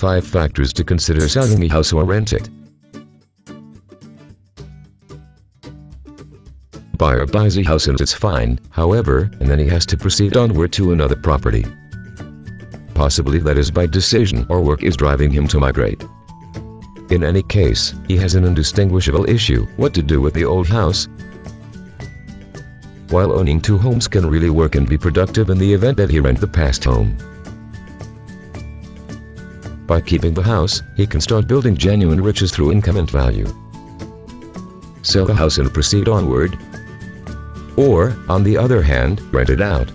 5 factors to consider selling a house or rent it. Buyer buys a house and it's fine, however, and then he has to proceed onward to another property. Possibly that is by decision or work is driving him to migrate. In any case, he has an indistinguishable issue: what to do with the old house. While owning 2 homes can really work and be productive in the event that he rent the past home. By keeping the house, he can start building genuine riches through income and value. Sell the house and proceed onward. Or, on the other hand, rent it out.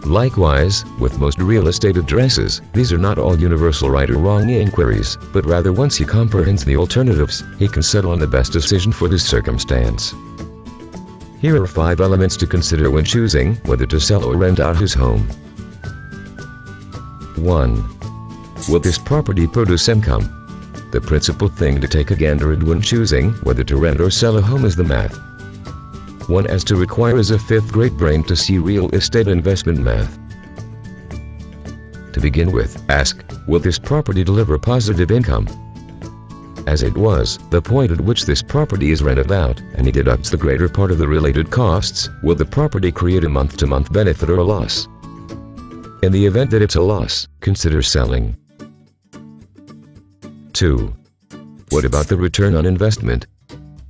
Likewise, with most real estate addresses, these are not all universal right or wrong inquiries, but rather once he comprehends the alternatives, he can settle on the best decision for this circumstance. Here are 5 elements to consider when choosing whether to sell or rent out his home. 1. Will this property produce income? The principal thing to take a gander at when choosing whether to rent or sell a home is the math. One has to require as a 5th grade brain to see real estate investment math. To begin with, ask, will this property deliver positive income? As it was, the point at which this property is rented out, and he deducts the greater part of the related costs, will the property create a month-to-month benefit or a loss? In the event that it's a loss, consider selling. 2. What about the return on investment?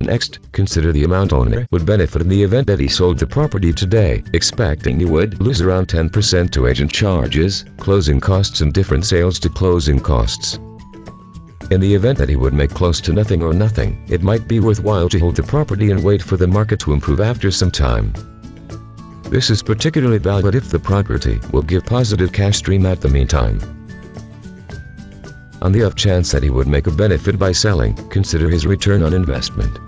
Next, consider the amount owner would benefit in the event that he sold the property today, expecting he would lose around 10% to agent charges, closing costs and different sales to closing costs. In the event that he would make close to nothing or nothing, it might be worthwhile to hold the property and wait for the market to improve after some time. This is particularly valid if the property will give positive cash stream at the meantime. On the off chance that he would make a benefit by selling, consider his return on investment.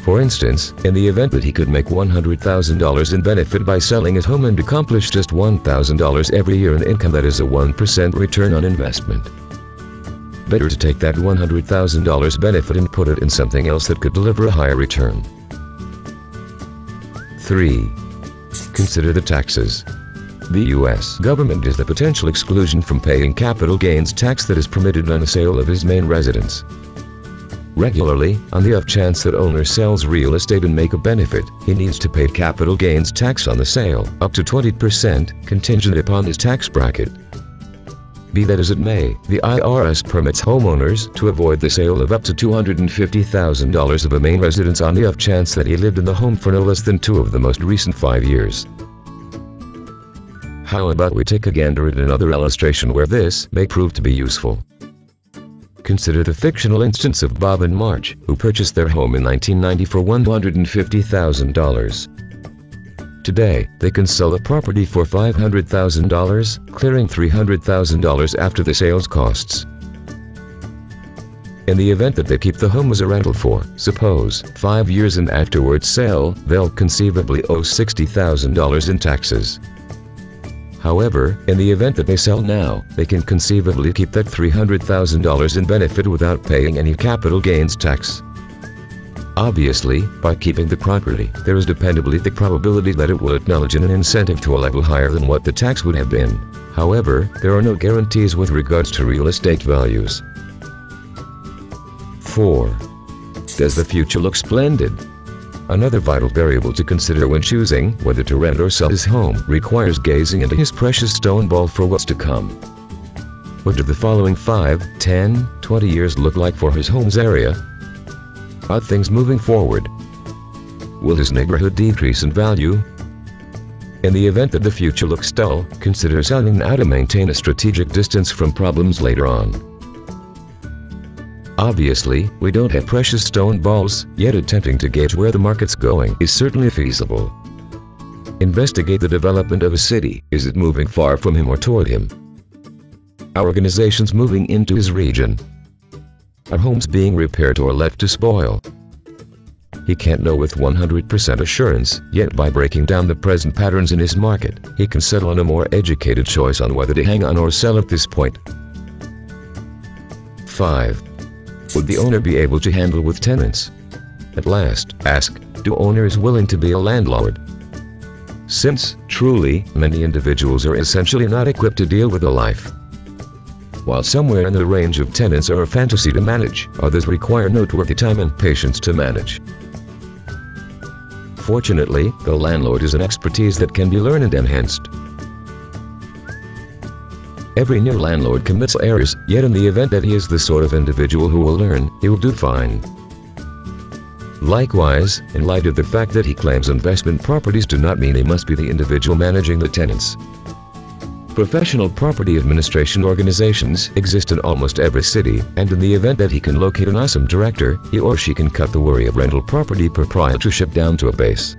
For instance, in the event that he could make $100,000 in benefit by selling his home and accomplish just $1,000 every year in income, that is a 1% return on investment. Better to take that $100,000 benefit and put it in something else that could deliver a higher return. 3. Consider the taxes. The U.S. government is the potential exclusion from paying capital gains tax that is permitted on the sale of his main residence. Regularly, on the off chance that owner sells real estate and make a benefit, he needs to pay capital gains tax on the sale, up to 20%, contingent upon his tax bracket. Be that as it may, the IRS permits homeowners to avoid the sale of up to $250,000 of a main residence on the off chance that he lived in the home for no less than 2 of the most recent 5 years. How about we take a gander at another illustration where this may prove to be useful? Consider the fictional instance of Bob and Marge, who purchased their home in 1990 for $150,000. Today, they can sell the property for $500,000, clearing $300,000 after the sales costs. In the event that they keep the home as a rental for, suppose, 5 years and afterwards sell, they'll conceivably owe $60,000 in taxes. However, in the event that they sell now, they can conceivably keep that $300,000 in benefit without paying any capital gains tax. Obviously, by keeping the property, there is dependably the probability that it will acknowledge an incentive to a level higher than what the tax would have been. However, there are no guarantees with regards to real estate values. 4. Does the future look splendid? Another vital variable to consider when choosing whether to rent or sell his home requires gazing into his precious stone ball for what's to come. What do the following 5, 10, 20 years look like for his home's area? Are things moving forward? Will his neighborhood decrease in value? In the event that the future looks dull, consider selling now to maintain a strategic distance from problems later on. Obviously, we don't have precious stone balls, yet attempting to gauge where the market's going is certainly feasible. Investigate the development of a city. Is it moving far from him or toward him? Are organizations moving into his region? Are homes being repaired or left to spoil? He can't know with 100% assurance, yet by breaking down the present patterns in his market, he can settle on a more educated choice on whether to hang on or sell at this point. 5. Would the owner be able to handle with tenants? At last, ask, do owners willing to be a landlord? Since, truly, many individuals are essentially not equipped to deal with a life While somewhere in the range of tenants are a fantasy to manage, others require noteworthy time and patience to manage. Fortunately, the landlord is an expertise that can be learned and enhanced. Every new landlord commits errors, yet in the event that he is the sort of individual who will learn, he will do fine. Likewise, in light of the fact that he claims investment properties do not mean he must be the individual managing the tenants. Professional property administration organizations exist in almost every city, and in the event that he can locate an awesome director, he or she can cut the worry of rental property proprietorship down to a base.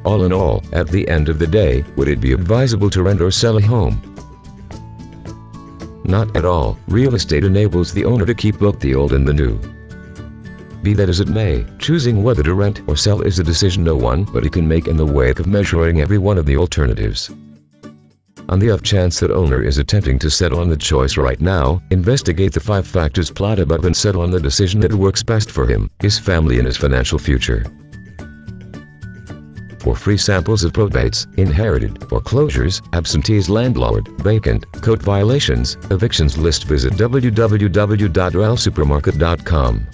All in all, at the end of the day, would it be advisable to rent or sell a home? Not at all. Real estate enables the owner to keep both the old and the new. Be that as it may, choosing whether to rent or sell is a decision no one but he can make in the wake of measuring every one of the alternatives. On the off chance that owner is attempting to settle on the choice right now, investigate the 5 factors plotted above and settle on the decision that works best for him, his family and his financial future. For free samples of probates, inherited, foreclosures, absentees, landlord, vacant, code violations, evictions list visit www.realsupermarket.com.